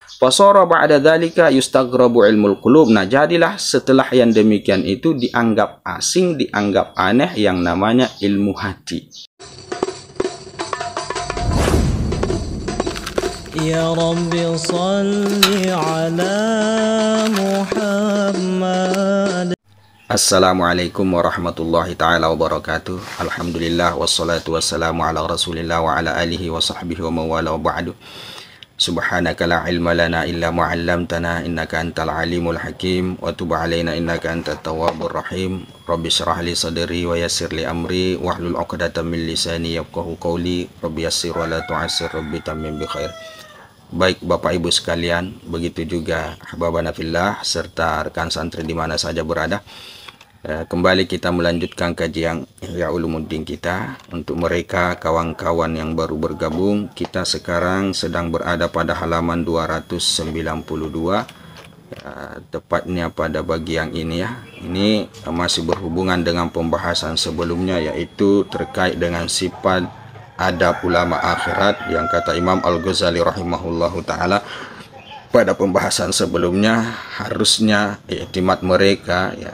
Fasara ba'da dzalika yustaghrabu ilmul qulub. Nah, jadilah setelah yang demikian itu dianggap asing, dianggap aneh yang namanya ilmu hati. Ya Rabbi salli ala Muhammad. Assalamualaikum warahmatullahi ta'ala wabarakatuh. Alhamdulillah wassalatu wassalamu ala rasulillah wa ala alihi wa sahbihi wa mawala wa ba'du. Subhanaka la ilma lana illa ma 'allamtana innaka antal alimul hakim wa tub 'alaina innaka antat tawwabur rahim. Rabbi shrah li sadri wa yassir li amri wahlul 'uqdatam min lisani yafqahu qawli. Rabbi yassir wa la tu'assir, rabbi tammim bi khair. Baik Bapak Ibu sekalian, begitu juga ahbabana fillah serta rekan santri di mana saja berada. Kembali kita melanjutkan kajian Ihya Ulumuddin kita. Untuk mereka kawan-kawan yang baru bergabung, kita sekarang sedang berada pada halaman 292, tepatnya pada bagian ini ya. Ini masih berhubungan dengan pembahasan sebelumnya, yaitu terkait dengan sifat adab ulama akhirat yang kata Imam Al-Ghazali rahimahullahu ta'ala pada pembahasan sebelumnya, harusnya i'timad mereka ya,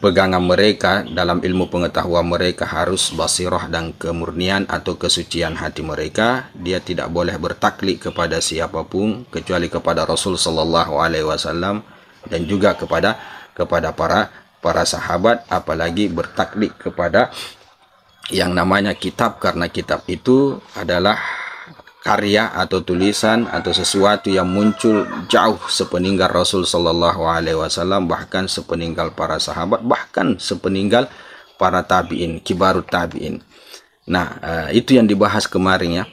pegangan mereka dalam ilmu pengetahuan mereka harus basirah dan kemurnian atau kesucian hati mereka. Dia tidak boleh bertaklid kepada siapapun kecuali kepada Rasul sallallahu alaihi wasallam dan juga kepada para sahabat, apalagi bertaklid kepada yang namanya kitab, karena kitab itu adalah karya atau tulisan atau sesuatu yang muncul jauh sepeninggal Rasul sallallahu alaihi wasallam, bahkan sepeninggal para sahabat, bahkan sepeninggal para tabi'in, kibarut tabi'in. Nah, itu yang dibahas kemarin ya.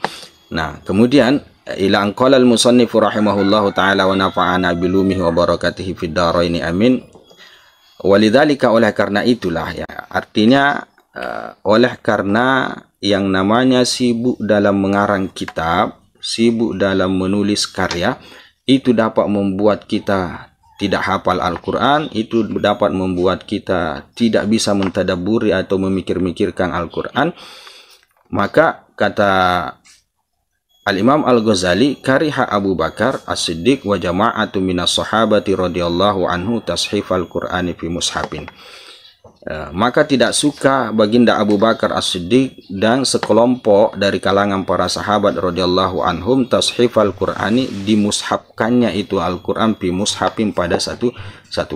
Nah, kemudian ila an qala al-musannif rahimahullahu taala wa nafa'ana bilumihi wa barakatihi fid dharain amin. Walidzalika, oleh karena itulah ya, artinya oleh karena yang namanya sibuk dalam mengarang kitab, sibuk dalam menulis karya, itu dapat membuat kita tidak hafal Al-Quran, itu dapat membuat kita tidak bisa mentadabburi atau memikir-mikirkan Al-Quran. Maka kata Al-Imam Al-Ghazali, kariha Abu Bakar As-Siddiq wa jama'atu minas sahabati radhiyallahu anhu tashif Al-Qur'ani fi mushafin. Maka tidak suka baginda Abu Bakar As-Siddiq dan sekelompok dari kalangan para sahabat radhiyallahu anhum tashif Al-Qur'ani, dimushafkannya itu Al-Quran fi mushafin, pada satu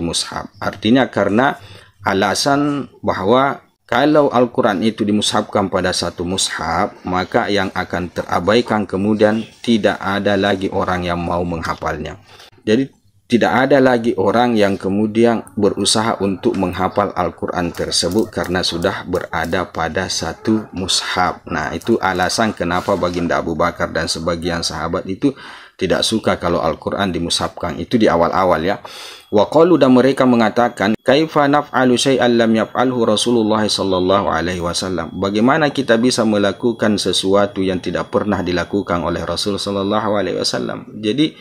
mushaf. Artinya karena alasan bahwa kalau Al-Quran itu dimushafkan pada satu mushaf, maka yang akan terabaikan kemudian tidak ada lagi orang yang mau menghafalnya. Jadi tidak ada lagi orang yang kemudian berusaha untuk menghafal Al-Quran tersebut karena sudah berada pada satu mushaf. Nah, itu alasan kenapa baginda Abu Bakar dan sebagian sahabat itu tidak suka kalau Al-Quran dimushafkan. Itu di awal-awal ya. Wa qalu, dan mereka mengatakan, kaifa naf'alu syai'an lam yaf'alhu Rasulullah sallallahu alaihi wasallam. Bagaimana kita bisa melakukan sesuatu yang tidak pernah dilakukan oleh Rasul sallallahu alaihi wasallam. Jadi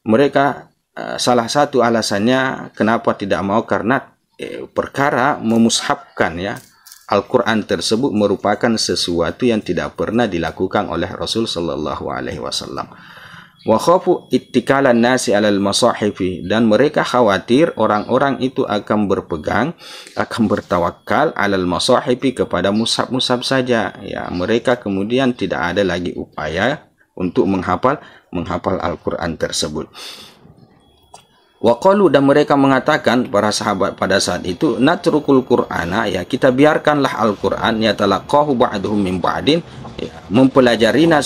mereka salah satu alasannya kenapa tidak mau, karena perkara memushafkan ya Al-Quran tersebut merupakan sesuatu yang tidak pernah dilakukan oleh Rasul sallallahu alaihi wasallam. Wa khafu ittikalan nasi alal masahifi, dan mereka khawatir orang-orang itu akan berpegang, akan bertawakal alal masahifi, kepada mushaf-mushaf saja ya. Mereka kemudian tidak ada lagi upaya untuk menghafal Al-Quran tersebut. Wa qalu, dan mereka mengatakan para sahabat pada saat itu, natrukul Qur'ana, ya kita biarkanlah Al-Quran, ya talaqahu ba'duhum min ba'din, ya, mempelajarinya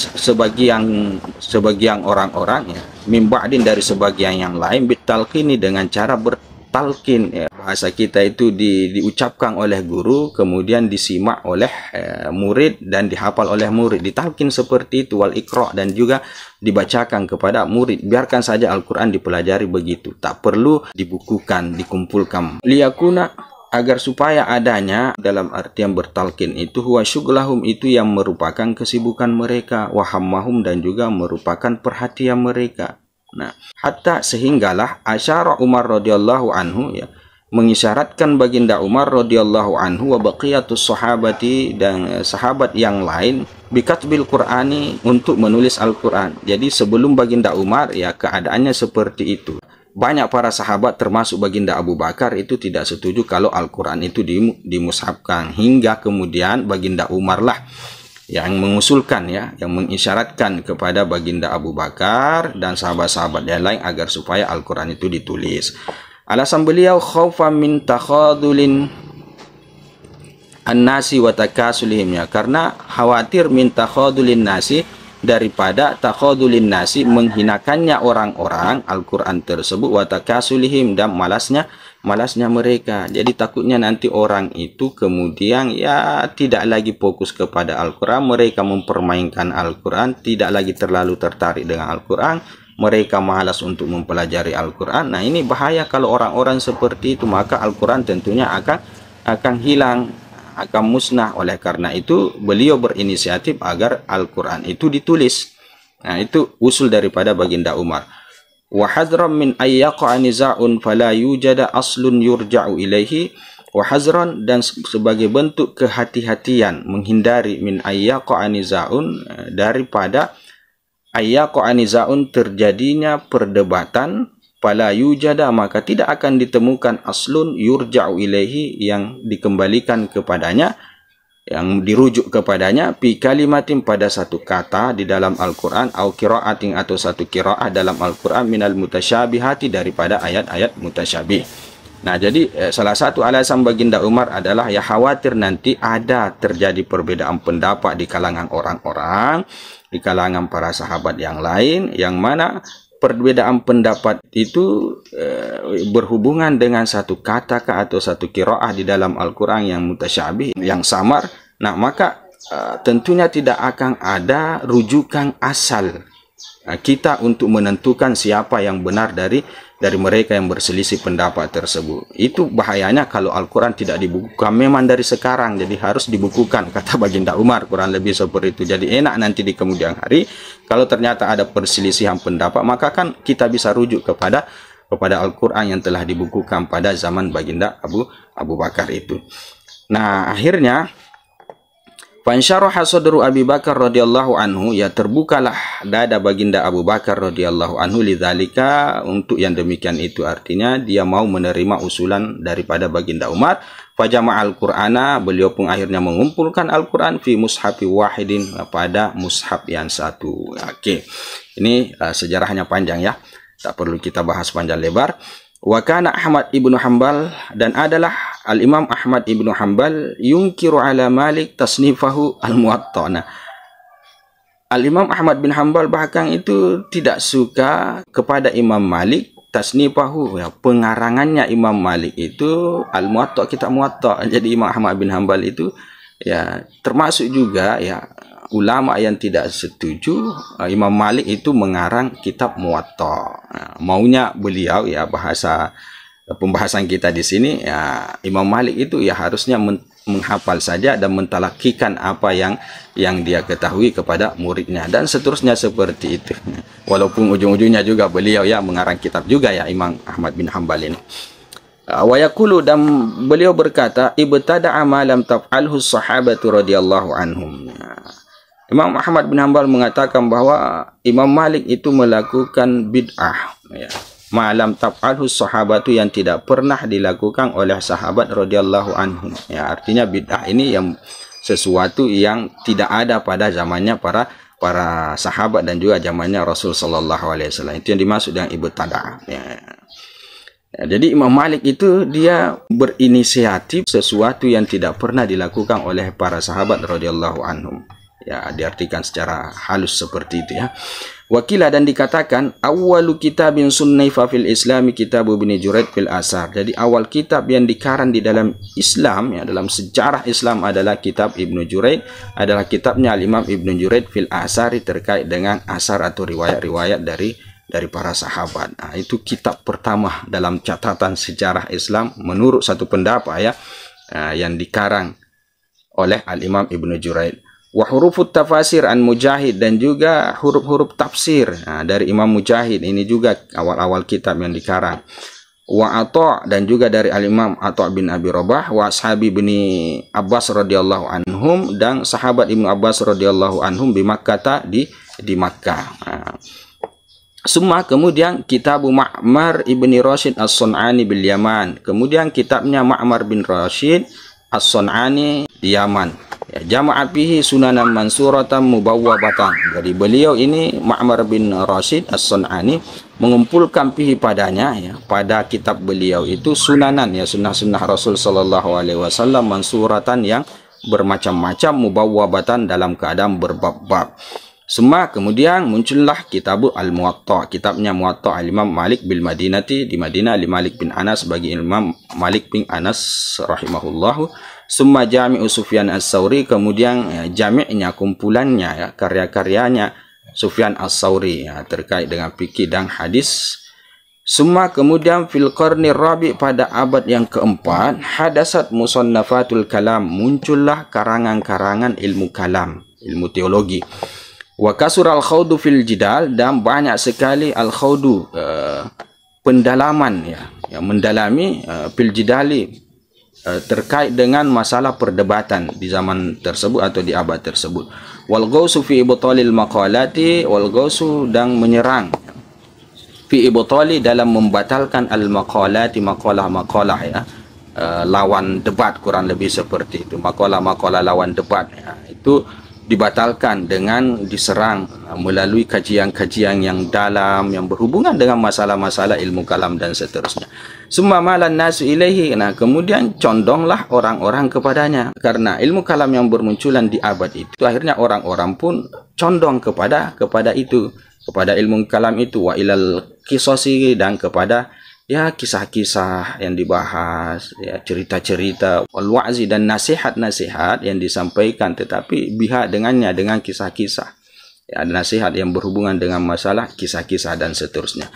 sebagian orang-orang ya, min ba'din, dari sebagian yang lain, bitalqini, dengan cara bertalqin ya. Bahasa kita itu diucapkan oleh guru, kemudian disimak oleh murid dan dihafal oleh murid, ditalqin seperti itu, wal iqra, dan juga dibacakan kepada murid. Biarkan saja Al-Quran dipelajari begitu, tak perlu dibukukan, dikumpulkan. Liyakuna, agar supaya adanya, dalam artian bertalqin itu, huwa syughlahum, itu yang merupakan kesibukan mereka, wahammahum, dan juga merupakan perhatian mereka. Nah, hatta sehinggalah asyara Umar radhiyallahu anhu ya, mengisyaratkan baginda Umar radhiyallahu anhu wa baqiyatus sahabati dan sahabat yang lain bikatbil Qur'ani untuk menulis Al-Qur'an. Jadi sebelum baginda Umar ya keadaannya seperti itu. Banyak para sahabat termasuk baginda Abu Bakar itu tidak setuju kalau Al-Qur'an itu dimushafkan, hingga kemudian baginda Umar lah yang mengusulkan ya, yang mengisyaratkan kepada baginda Abu Bakar dan sahabat-sahabat yang lain agar supaya Al-Qur'an itu ditulis. Alasan beliau khaufa min takhadulin an-nasi wa takasulihim, ya, karena khawatir min takhadulin nasi, daripada takhadulin nasi menghinakannya orang-orang Al-Qur'an tersebut, wa takasulihim dan malasnya mereka. Jadi takutnya nanti orang itu kemudian ya tidak lagi fokus kepada Al-Qur'an, mereka mempermainkan Al-Qur'an, tidak lagi terlalu tertarik dengan Al-Qur'an, mereka malas untuk mempelajari Al-Quran. Nah, ini bahaya kalau orang-orang seperti itu, maka Al-Quran tentunya akan hilang, akan musnah. Oleh karena itu beliau berinisiatif agar Al-Quran itu ditulis. Nah, itu usul daripada baginda Umar. Wa hadran min ayyaqa niza'un fala yujada aslun yurja'u ilaihi, wa hazran, dan sebagai bentuk kehati-hatian menghindari min ayyaqa niza'un, daripada ayyaqa nizaun terjadinya perdebatan, fala yujada maka tidak akan ditemukan aslun yurja'u ilaihi yang dikembalikan kepadanya, yang dirujuk kepadanya, fi kalimatin pada satu kata di dalam Al-Qur'an, au qira'atin atau satu qira'ah dalam Al-Qur'an, minal mutasyabihati daripada ayat-ayat mutasyabih. Nah, jadi salah satu alasan baginda Umar adalah ya khawatir nanti ada terjadi perbedaan pendapat di kalangan orang-orang, di kalangan para sahabat yang lain, yang mana perbedaan pendapat itu berhubungan dengan satu kata atau satu qiraah di dalam Al-Quran yang mutasyabih, yang samar. Nah, maka tentunya tidak akan ada rujukan asal kita untuk menentukan siapa yang benar dari mereka yang berselisih pendapat tersebut. Itu bahayanya kalau Al-Quran tidak dibukukan. Memang dari sekarang jadi harus dibukukan, kata baginda Umar, kurang lebih seperti itu. Jadi enak nanti di kemudian hari kalau ternyata ada perselisihan pendapat, maka kan kita bisa rujuk kepada Al-Quran yang telah dibukukan pada zaman baginda Abu Bakar itu. Nah, akhirnya fansyaraha sadru Abi Bakar radhiyallahu anhu, ya terbukalah dada baginda Abu Bakar radhiyallahu anhu lidzalika, untuk yang demikian itu, artinya dia mau menerima usulan daripada baginda Umar. Fajama'al Qur'ana, beliau pun akhirnya mengumpulkan Al-Qur'an fi mushafi wahidin, pada mushaf yang satu. Oke. Ini sejarahnya panjang ya. Tak perlu kita bahas panjang lebar. Wa kana Ahmad ibnu Hanbal, dan adalah Al-Imam Ahmad ibnu Hanbal yungkiru ala Malik tasnifahu al-Muwatta. Nah, Al-Imam Ahmad bin Hanbal bahkan itu tidak suka kepada Imam Malik tasnifahu, ya, pengarangannya Imam Malik itu al-Muwatta, kitab Muwatta. Jadi Imam Ahmad bin Hanbal itu ya termasuk juga ya ulama yang tidak setuju Imam Malik itu mengarang kitab Muwatta. Nah, maunya beliau ya pembahasan kita di sini ya, Imam Malik itu ya harusnya menghafal saja dan mentalakikan apa yang dia ketahui kepada muridnya, dan seterusnya seperti itu. Walaupun ujung-ujungnya juga beliau ya mengarang kitab juga ya, Imam Ahmad bin Hanbal ini. Wa yaqulu, dan beliau berkata, ibtada'a ma lam taf'alhu sahabatu radhiyallahu anhum. Imam Ahmad bin Hanbal mengatakan bahwa Imam Malik itu melakukan bid'ah ya, malam taf'alhu sahabatu, yang tidak pernah dilakukan oleh sahabat radhiyallahu anhum. Ya, artinya bid'ah ini yang sesuatu yang tidak ada pada zamannya para sahabat dan juga zamannya Rasul sallallahu alaihi wasallam. Itu yang dimaksud dengan ibtida'ah. Ya. Ya, jadi Imam Malik itu dia berinisiatif sesuatu yang tidak pernah dilakukan oleh para sahabat radhiyallahu anhum. Ya, diartikan secara halus seperti itu ya. Wakilah, dan dikatakan awwalu kitabin sunnaifa fil islami kitab Ibnu Juraid fil asar. Jadi awal kitab yang dikarang di dalam Islam ya, dalam sejarah Islam adalah kitab Ibnu Juraid, adalah kitabnya Imam Ibnu Juraid fil asari, terkait dengan asar atau riwayat-riwayat dari para sahabat. Nah, itu kitab pertama dalam catatan sejarah Islam menurut satu pendapat ya, yang dikarang oleh Al-Imam Ibnu Juraid. Wa hurufut tafasir an Mujahid, dan juga huruf-huruf tafsir dari Imam Mujahid, ini juga awal-awal kitab yang dikarang. wa Atha dan juga dari al-Imam Atha bin Abi Rabah wa ashabi Ibni Abbas radhiyallahu anhum dan sahabat Ibnu Abbas radhiyallahu anhum di Makkah di Makkah. Summa kemudian kitab Ma'mar ibni Rashid As-Sun'ani bil Yaman. Kemudian kitabnya Ma'mar bin Rashid As-Sun'ani di Yaman. Ya, jama'a fihi sunanan mansuratan mubawwabatan. Jadi beliau ini Ma'mar bin Rashid As-Sun'ani mengumpulkan fihi padanya, ya, pada kitab beliau itu sunanan, ya, sunnah-sunnah Rasul sallallahu alaihi wasallam mansuratan yang bermacam-macam mubawwabatan dalam keadaan berbab-bab. Semua kemudian muncullah kitab Al-Muwatta, kitabnya Muwatta al-Imam Malik bil Madinati di Madinah li Malik bin Anas bagi Imam Malik bin Anas rahimahullahu. Summa Jami'u Sufyan As-Sauri, kemudian ya, jami'nya, kumpulannya, ya, karya-karyanya Sufyan As-Sauri, ya, terkait dengan fikih dan hadis. Summa kemudian fil qarni rabi, pada abad yang keempat, hadasat musannafatul kalam, muncullah karangan-karangan ilmu kalam, ilmu teologi. Wa kasural khawdu fil jidal, dan banyak sekali al khawdu, pendalaman, ya, yang mendalami fil jidali, terkait dengan masalah perdebatan di zaman tersebut atau di abad tersebut. Wal ghausu fi ibtalil maqalati, wal ghausu dan menyerang fi ibtali dalam membatalkan al maqalati, maqalah-maqalah, ya, lawan debat, kurang lebih seperti itu. Maqalah-maqalah lawan debat, ya, itu dibatalkan dengan diserang melalui kajian-kajian yang dalam yang berhubungan dengan masalah-masalah ilmu kalam dan seterusnya. Summa malan nasu ilaihi, nah kemudian condonglah orang-orang kepadanya, karena ilmu kalam yang bermunculan di abad itu akhirnya orang-orang pun condong kepada itu, kepada ilmu kalam itu, wa ilal qisasi, dan kepada, ya, kisah-kisah yang dibahas, ya, cerita-cerita, wal wa'zi, dan nasihat-nasihat yang disampaikan, tetapi biha dengannya, dengan kisah-kisah, ya, nasihat yang berhubungan dengan masalah kisah-kisah dan seterusnya.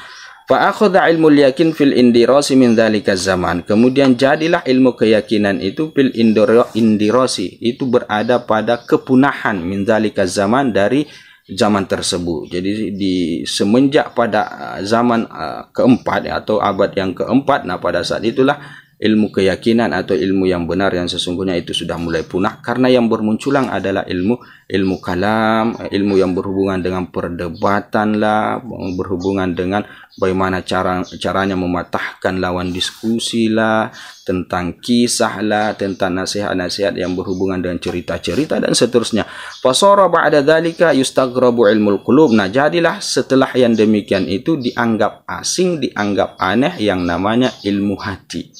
Fa akhadha ilmul yakin fil indirasi min dzalika zaman, kemudian jadilah ilmu keyakinan itu fil indirasi, itu berada pada kepunahan, min dzalika zaman, dari zaman tersebut. Jadi di semenjak pada zaman keempat, atau abad yang keempat, nah pada saat itulah ilmu keyakinan atau ilmu yang benar yang sesungguhnya itu sudah mulai punah, karena yang bermunculan adalah ilmu kalam, ilmu yang berhubungan dengan perdebatan lah, berhubungan dengan bagaimana caranya mematahkan lawan diskusi lah, tentang kisah lah, tentang nasihat-nasihat yang berhubungan dengan cerita-cerita dan seterusnya. Fasara ba'da dzalika yustaghrabu ilmul qulub. Nah, jadilah setelah yang demikian itu dianggap asing, dianggap aneh yang namanya ilmu hati.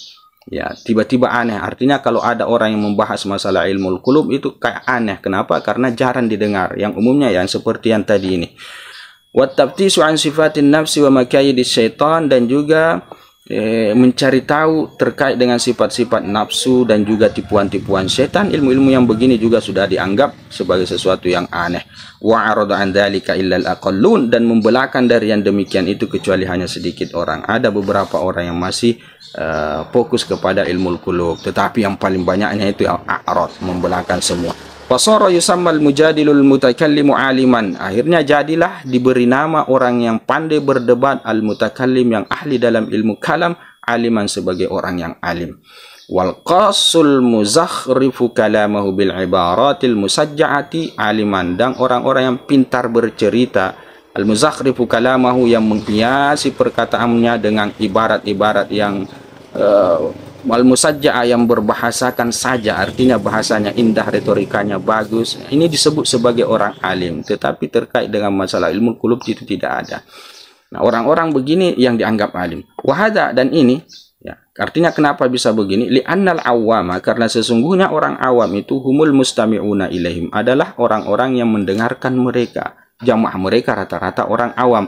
Ya, tiba-tiba aneh. Artinya kalau ada orang yang membahas masalah ilmu qulub itu kayak aneh. Kenapa? Karena jarang didengar. Yang umumnya yang seperti yang tadi ini. Wa tabtisu an sifatin nafsi wa makayidis syaitan, dan juga mencari tahu terkait dengan sifat-sifat nafsu dan juga tipuan-tipuan syaitan. Ilmu-ilmu yang begini juga sudah dianggap sebagai sesuatu yang aneh. Wa arada an dzalika illa al-aqallun, dan membelakang dari yang demikian itu kecuali hanya sedikit orang. Ada beberapa orang yang masih fokus kepada ilmu qulub, tetapi yang paling banyaknya itu a'rad, membelakang semua. Fasara yusammal mujadilul mutakallimu aliman, akhirnya jadilah diberi nama orang yang pandai berdebat, al mutakallim, yang ahli dalam ilmu kalam, aliman, sebagai orang yang alim. Wal qasul muzakhrifu kalamahu bil ibaratil musajja'ati aliman, dan orang-orang yang pintar bercerita, al muzakhrifu kalamahu, yang menghiasi perkataannya dengan ibarat-ibarat yang al-musajja'ah, yang berbahasakan saja, artinya bahasanya indah, retorikanya bagus. Ini disebut sebagai orang alim, tetapi terkait dengan masalah ilmu qulub itu tidak ada. Nah, orang-orang begini yang dianggap alim. Wahada, dan ini, ya, artinya kenapa bisa begini? Li'annal awwama, karena sesungguhnya orang awam itu humul mustami'una ilaihim, adalah orang-orang yang mendengarkan mereka. Jamaah mereka rata-rata orang awam,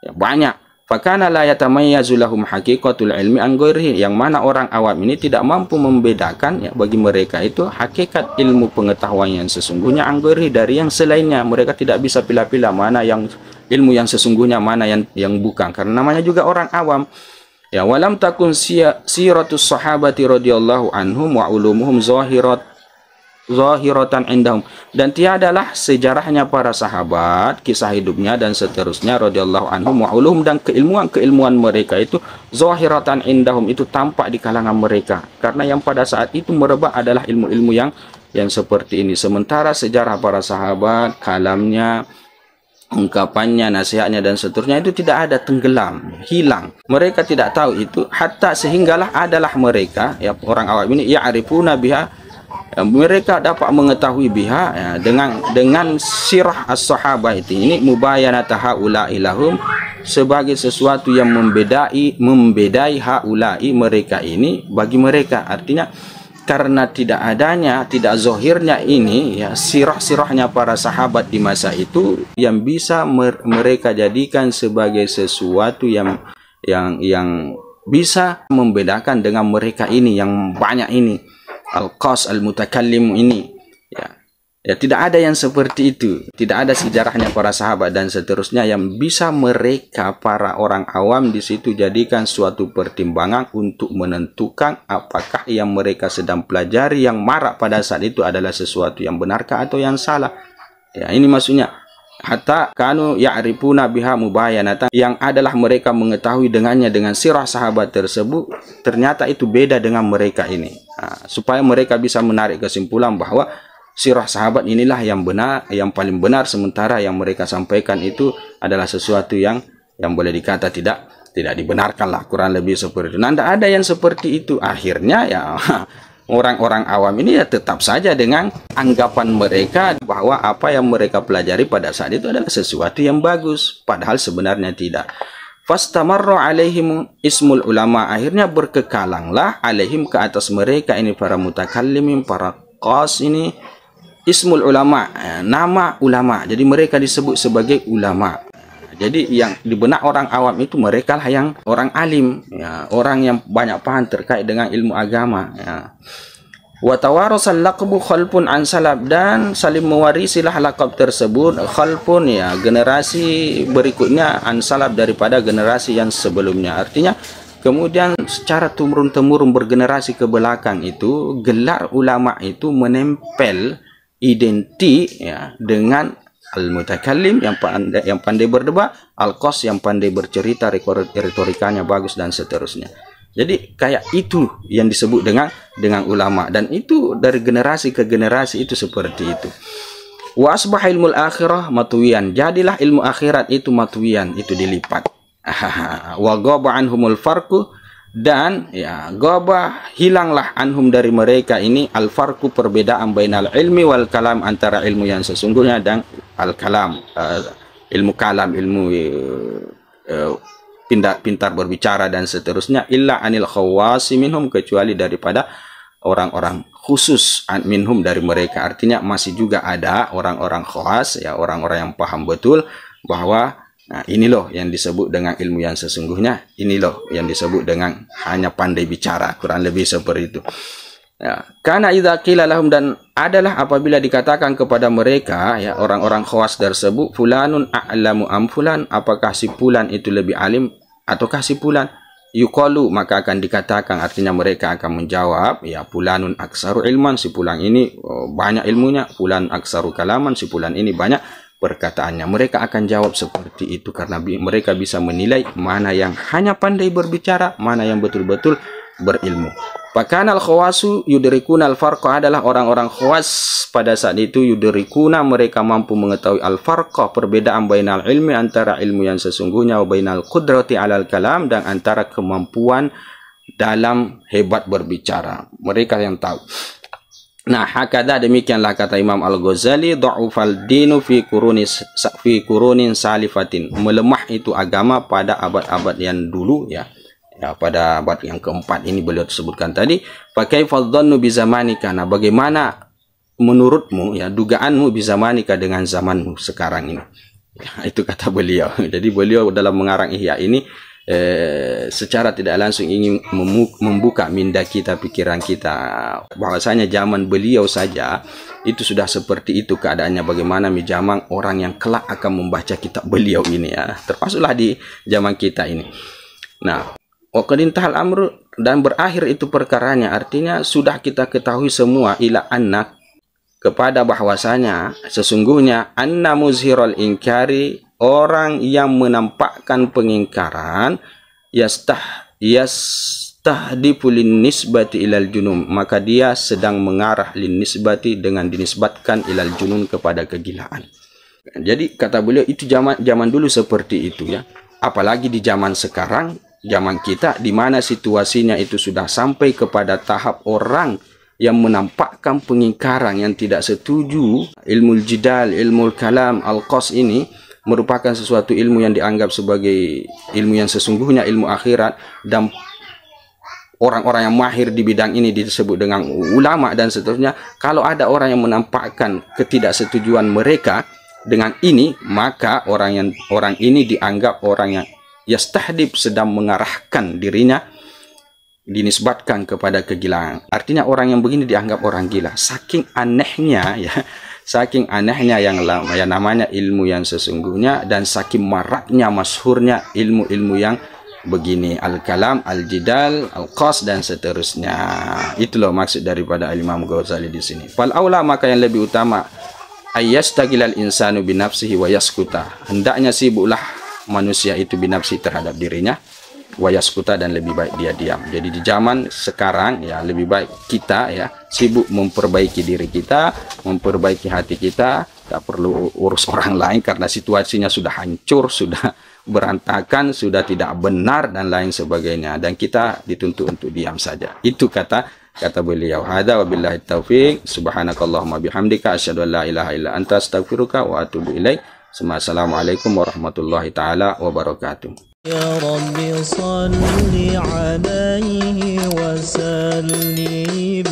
ya, banyak. Fakana la yatamayyazu lahum haqiqatul ilmi an ghairihi, yang mana orang awam ini tidak mampu membedakan, ya, bagi mereka itu hakikat ilmu pengetahuan yang sesungguhnya an ghairihi, dari yang selainnya. Mereka tidak bisa pilih-pilih mana yang ilmu yang sesungguhnya, mana yang bukan, karena namanya juga orang awam. Ya, walam takun siratus sahabati radhiyallahu anhum wa ulumuhum zahirat zahiratan indahum, dan tiadalah sejarahnya para sahabat, kisah hidupnya dan seterusnya radhiyallahu anhum wa ulum, dan keilmuan mereka itu zahiratan indahum, itu tampak di kalangan mereka, karena yang pada saat itu merebak adalah ilmu-ilmu yang seperti ini. Sementara sejarah para sahabat, kalamnya, ungkapannya, nasihatnya dan seterusnya itu tidak ada, tenggelam, hilang. Mereka tidak tahu itu, hatta sehinggalah adalah mereka, ya, orang awam ini, ya'rifuna biha, mereka dapat mengetahui biha, ya, dengan sirah as-sahabah ini mubayanata haula'i lahum, sebagai sesuatu yang membedai haula'i, mereka ini bagi mereka. Artinya karena tidak zahirnya ini, ya, sirah-sirahnya para sahabat di masa itu yang bisa mereka jadikan sebagai sesuatu yang bisa membedakan dengan mereka ini yang banyak ini, al-qas al-mutakallim ini, ya tidak ada yang seperti itu, tidak ada sejarahnya para sahabat dan seterusnya yang bisa mereka para orang awam di situ jadikan suatu pertimbangan untuk menentukan apakah yang mereka sedang pelajari yang marak pada saat itu adalah sesuatu yang benarkah atau yang salah. Ya, ini maksudnya hatta kanu ya'rifuna biha mubayanatan, yang adalah mereka mengetahui dengannya, dengan sirah sahabat tersebut ternyata itu beda dengan mereka ini. Supaya mereka bisa menarik kesimpulan bahwa sirah sahabat inilah yang benar, yang paling benar, sementara yang mereka sampaikan itu adalah sesuatu yang boleh dikata tidak dibenarkan lah, kurang lebih seperti itu. Nah, tidak ada yang seperti itu. Akhirnya ya orang-orang awam ini ya tetap saja dengan anggapan mereka bahwa apa yang mereka pelajari pada saat itu adalah sesuatu yang bagus, padahal sebenarnya tidak. Fastamarra alaihim ismul ulama, akhirnya berkekalanglah alaihim, ke atas mereka ini para mutakallimin, para qas ini, ismul ulama, nama ulama. Jadi mereka disebut sebagai ulama. Jadi yang di benak orang awam itu mereka lah yang orang alim, ya, orang yang banyak paham terkait dengan ilmu agama, ya. Wa tawarasal laqbu khalfun an salaf, dan saling mewarisilah laqab tersebut khalfun, ya, generasi berikutnya, an salaf, daripada generasi yang sebelumnya. Artinya kemudian secara turun-temurun bergenerasi ke belakang itu gelar ulama itu menempel identik, ya, dengan al-mutakallim yang pandai berdebat, al-qas yang pandai bercerita, retorikanya bagus dan seterusnya. Jadi kayak itu yang disebut dengan ulama, dan itu dari generasi ke generasi itu seperti itu. Wa asbaha ilmul akhirah matwiyan, jadilah ilmu akhirat itu matwiyan, itu dilipat. Wa ghaba anhumul farqu, dan ya ghabah, hilanglah anhum dari mereka ini al farqu, perbedaan bainal ilmi wal kalam, antara ilmu yang sesungguhnya dan al kalam, ilmu kalam, ilmu pintar berbicara dan seterusnya, illa anil khawasi minhum, kecuali daripada orang-orang khusus minhum dari mereka. Artinya masih juga ada orang-orang khawas, ya, orang-orang yang paham betul bahwa nah, ini loh yang disebut dengan ilmu yang sesungguhnya, ini loh yang disebut dengan hanya pandai bicara, kurang lebih seperti itu. Ya, karena idza qila lahum, dan adalah apabila dikatakan kepada mereka, ya, orang-orang khawas tersebut, fulanun a'lamu am fulan, apakah si fulan itu lebih alim ataukah si fulan, yuqalu, maka akan dikatakan, artinya mereka akan menjawab, ya, fulanun aksaru ilman, si fulan ini banyak ilmunya, fulan aksaru kalaman, si fulan ini banyak perkataannya. Mereka akan jawab seperti itu karena mereka bisa menilai mana yang hanya pandai berbicara, mana yang betul-betul berilmu. Pakanal khawasu yudrikuna al-farqa, adalah orang-orang khawas pada saat itu, yudrikuna, mereka mampu mengetahui al-farqa, perbedaan bainal ilmi, antara ilmu yang sesungguhnya, wa bainal qudrati alal kalam, dan antara kemampuan dalam hebat berbicara. Mereka yang tahu. Nah, hakada, demikianlah kata Imam Al-Ghazali, dha'ufal dinu fi kurunin salifatin, melemah itu agama pada abad-abad yang dulu, ya, pada abad yang keempat ini beliau sebutkan tadi. Pakai fadhannu bi zamanika, nah, bagaimana menurutmu, ya, dugaanmu bi zamanika, dengan zamanmu sekarang ini, ya, itu kata beliau. Jadi beliau dalam mengarang Ihya ini secara tidak langsung ingin membuka minda kita, pikiran kita, bahwasanya zaman beliau saja itu sudah seperti itu keadaannya, bagaimana zaman orang yang kelak akan membaca kitab beliau ini, ya, termasuklah di zaman kita ini. Nah, waqadintahal amru, dan berakhir itu perkaranya, artinya sudah kita ketahui semua, ila anak, kepada bahwasanya sesungguhnya anna muzhirul inkari, orang yang menampakkan pengingkaran, yastahdifu lin nisbati ilal junun, maka dia sedang mengarah lin nisbati dengan dinisbatkan ilal junun kepada kegilaan. Jadi kata beliau itu zaman dulu seperti itu ya. Apalagi di zaman sekarang, zaman kita di mana situasinya itu sudah sampai kepada tahap orang yang menampakkan pengingkaran, yang tidak setuju. Ilmu jidal, ilmu kalam, al-qas ini merupakan sesuatu ilmu yang dianggap sebagai ilmu yang sesungguhnya, ilmu akhirat, dan orang-orang yang mahir di bidang ini disebut dengan ulama dan seterusnya. Kalau ada orang yang menampakkan ketidaksetujuan mereka dengan ini, maka orang ini dianggap orang yang yastahdib, sedang mengarahkan dirinya, dinisbatkan kepada kegilaan. Artinya orang yang begini dianggap orang gila. Saking anehnya ya, saking anehnya yang namanya ilmu yang sesungguhnya, dan saking maraknya, masyhurnya ilmu-ilmu yang begini, al-kalam, al-jidal, al-qas dan seterusnya. Itulah maksud daripada Imam Ghazali di sini. Fal aula, maka yang lebih utama, ayyastagilal insanu binafsihi wa yaskuta, hendaknya sibuklah manusia itu binafsi terhadap dirinya, wa yaskuta, dan lebih baik dia diam. Jadi di zaman sekarang ya lebih baik kita ya sibuk memperbaiki diri kita, memperbaiki hati kita, tak perlu urus orang lain karena situasinya sudah hancur, sudah berantakan, sudah tidak benar dan lain sebagainya, dan kita dituntut untuk diam saja. Itu kata beliau. Hada wabillahi taufik. Subhanakallahumma bihamdika asyhadu an la ilaha illa anta astaghfiruka wa atubu ilaik. Assalamualaikum warahmatullahi taala wabarakatuh. Ya Rabbi salli alaihi wa sallim.